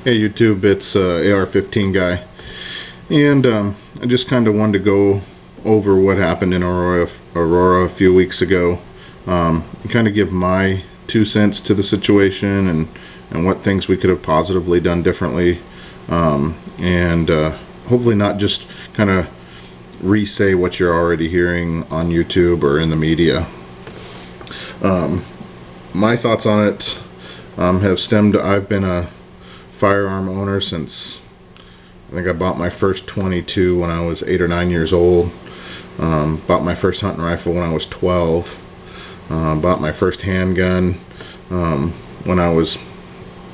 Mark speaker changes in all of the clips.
Speaker 1: Hey YouTube, it's AR-15 guy, and I just kind of wanted to go over what happened in Aurora a few weeks ago, and kind of give my 2 cents to the situation and what things we could have positively done differently, and hopefully not just kind of re-say what you're already hearing on YouTube or in the media. My thoughts on it have stemmed. I've been a firearm owner since I think I bought my first .22 when I was 8 or 9 years old. Bought my first hunting rifle when I was 12. Bought my first handgun when I was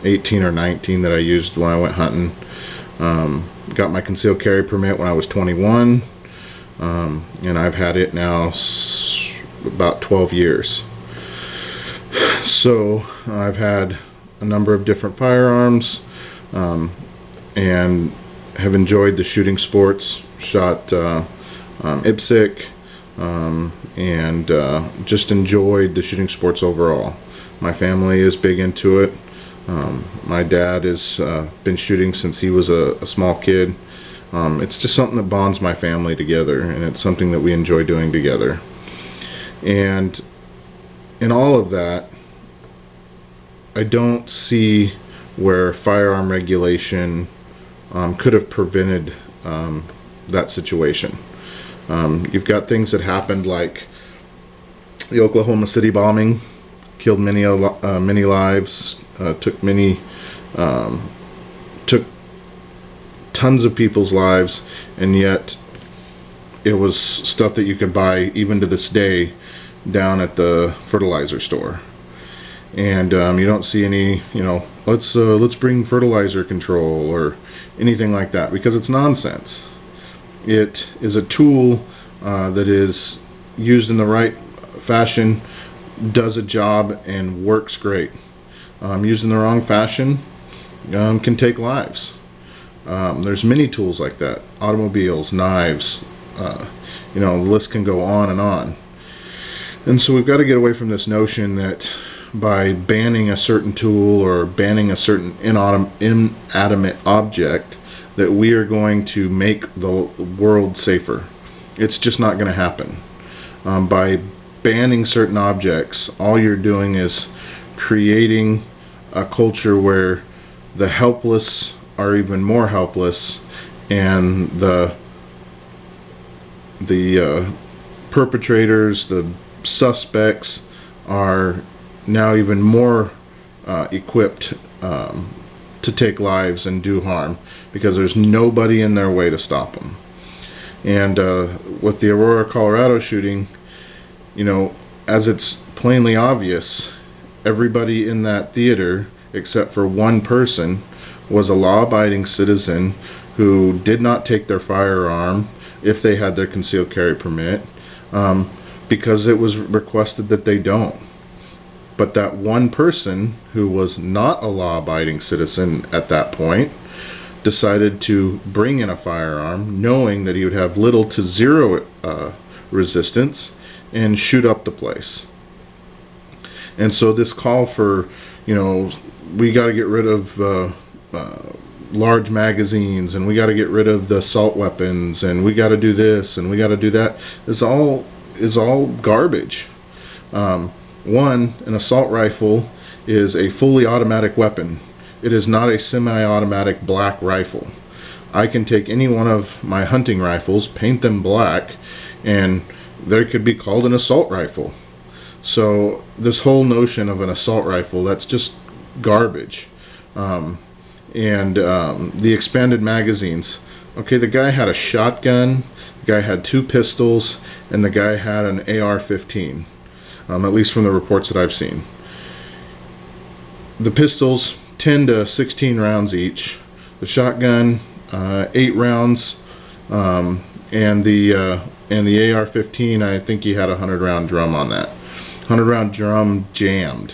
Speaker 1: 18 or 19 that I used when I went hunting. Got my concealed carry permit when I was 21, and I've had it now about 12 years. So I've had a number of different firearms, and have enjoyed the shooting sports. Shot IPSC, and just enjoyed the shooting sports overall. My family is big into it. My dad has been shooting since he was a small kid. It's just something that bonds my family together, and it's something that we enjoy doing together. And in all of that, I don't see where firearm regulation could have prevented that situation. You've got things that happened like the Oklahoma City bombing, killed many lives, took tons of people's lives, and yet it was stuff that you could buy even to this day down at the fertilizer store. And you don't see any, let's bring fertilizer control or anything like that, because it's nonsense. It is a tool that is used in the right fashion, does a job, and works great. Used in the wrong fashion can take lives. There's many tools like that. Automobiles, knives, the list can go on and on. And so we've got to get away from this notion that by banning a certain tool or banning a certain inanimate object that we are going to make the world safer. It's just not going to happen. By banning certain objects, all you're doing is creating a culture where the helpless are even more helpless, and the perpetrators, the suspects, are now even more equipped to take lives and do harm, because there's nobody in their way to stop them. And with the Aurora, Colorado shooting, as it's plainly obvious, everybody in that theater except for one person was a law-abiding citizen who did not take their firearm if they had their concealed carry permit, because it was requested that they don't. But that one person, who was not a law-abiding citizen at that point, decided to bring in a firearm knowing that he would have little to zero resistance and shoot up the place. And so this call for, we got to get rid of large magazines, and we got to get rid of the assault weapons, and we got to do this and we got to do that, is all garbage. One, an assault rifle is a fully automatic weapon. It is not a semi-automatic black rifle. I can take any one of my hunting rifles, paint them black, and they could be called an assault rifle. So this whole notion of an assault rifle, that's just garbage. And the expanded magazines. Okay, the guy had a shotgun, the guy had 2 pistols, and the guy had an AR-15. At least from the reports that I've seen. The pistols, 10 to 16 rounds each. The shotgun, 8 rounds, and the AR-15, I think he had a 100-round drum on that. 100-round drum jammed,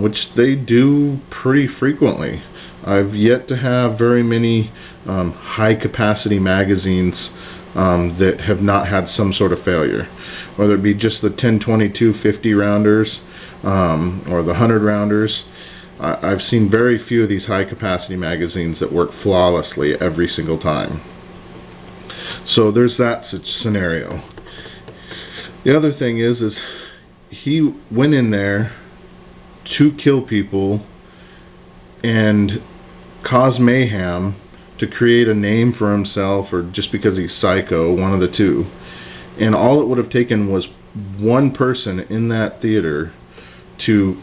Speaker 1: which they do pretty frequently. I've yet to have very many high-capacity magazines that have not had some sort of failure, whether it be just the 10-22 50 rounders or the 100 rounders. I've seen very few of these high capacity magazines that work flawlessly every single time. So there's that scenario. The other thing is he went in there to kill people and cause mayhem to create a name for himself, or just because he's psycho, one of the two. And all it would have taken was one person in that theater to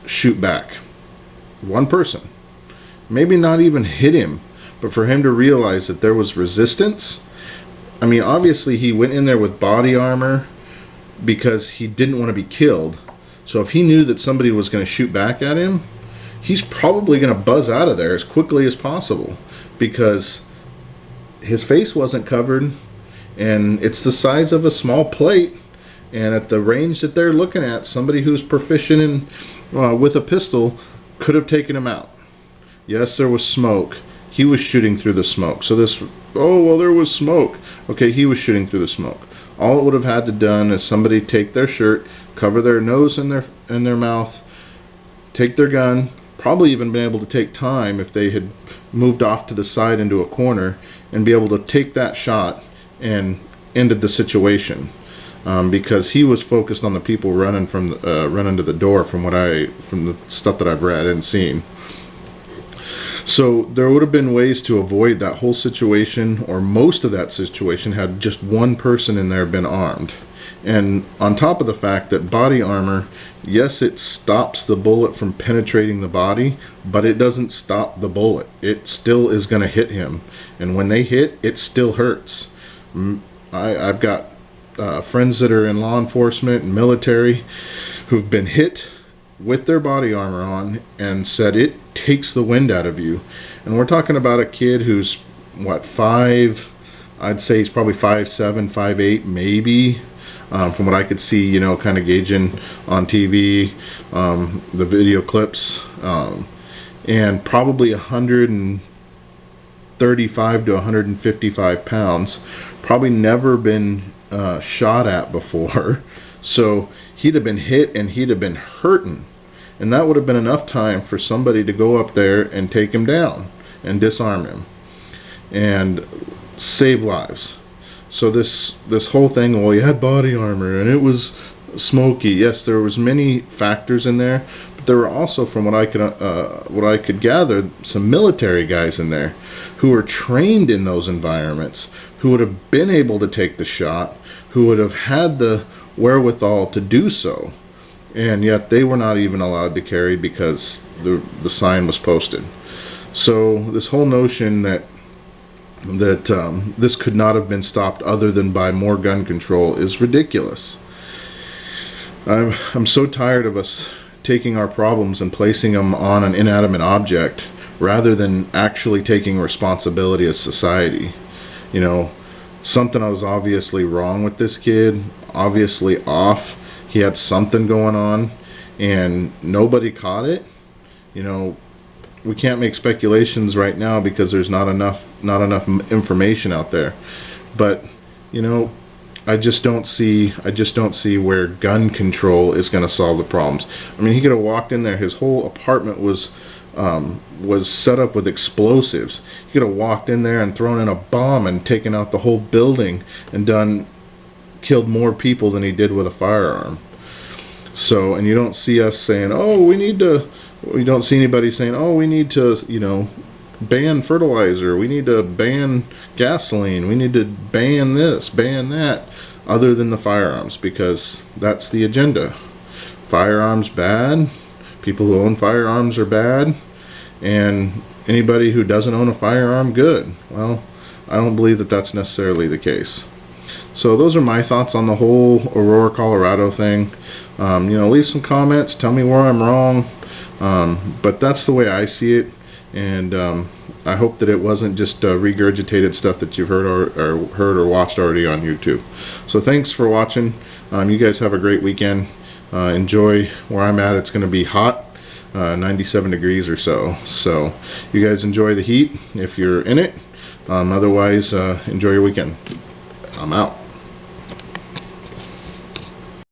Speaker 1: shoot back. One person. Maybe not even hit him, but for him to realize that there was resistance. I mean, obviously he went in there with body armor because he didn't want to be killed. So if he knew that somebody was going to shoot back at him, he's probably going to buzz out of there as quickly as possible, because his face wasn't covered, and it's the size of a small plate, and at the range that they're looking at, somebody who's proficient in with a pistol could have taken him out. Yes, there was smoke. He was shooting through the smoke. So this, oh, well, there was smoke. Okay, he was shooting through the smoke. All it would have had to done is somebody take their shirt, cover their nose and their mouth, take their gun, probably even been able to take time if they had moved off to the side into a corner, and be able to take that shot and ended the situation, because he was focused on the people running to the door, from the stuff that I've read and seen. So there would have been ways to avoid that whole situation, or most of that situation, had just one person in there been armed. And on top of the fact that body armor, yes, it stops the bullet from penetrating the body, but it doesn't stop the bullet. It still is going to hit him, and when they hit, it still hurts. I've got friends that are in law enforcement and military who've been hit with their body armor on and said it takes the wind out of you. And we're talking about a kid who's what, 5, I'd say he's probably 5'7", 5'8", maybe, from what I could see, you know, kind of gauging on TV, the video clips, and probably 135 to 155 pounds, probably never been shot at before. So he'd have been hit and he'd have been hurting, and that would have been enough time for somebody to go up there and take him down and disarm him and save lives. So this whole thing, well, he had body armor and it was smoky. Yes, there was many factors in there, but there were also, from what I could gather, some military guys in there who were trained in those environments, who would have been able to take the shot, who would have had the wherewithal to do so, and yet they were not even allowed to carry because the sign was posted. So this whole notion that this could not have been stopped other than by more gun control is ridiculous. I'm so tired of us taking our problems and placing them on an inanimate object rather than actually taking responsibility as society. You know, something was obviously wrong with this kid, obviously off. He had something going on and nobody caught it. You know, we can't make speculations right now because there's not enough information out there. But, you know, I just don't see where gun control is going to solve the problems. I mean, he could have walked in there, his whole apartment was set up with explosives. He could have walked in there and thrown in a bomb and taken out the whole building and killed more people than he did with a firearm. So, and you don't see us saying, oh, we don't see anybody saying, oh, we need to, you know, ban fertilizer, we need to ban gasoline, we need to ban this, ban that, other than the firearms, because that's the agenda. Firearms bad, people who own firearms are bad, and anybody who doesn't own a firearm, good. Well, I don't believe that that's necessarily the case. So those are my thoughts on the whole Aurora, Colorado thing. You know, leave some comments, tell me where I'm wrong, but that's the way I see it. And I hope that it wasn't just regurgitated stuff that you've heard or watched already on YouTube. So thanks for watching. You guys have a great weekend. Enjoy where I'm at. It's going to be hot, 97 degrees or so. So you guys enjoy the heat if you're in it. Otherwise, enjoy your weekend. I'm out.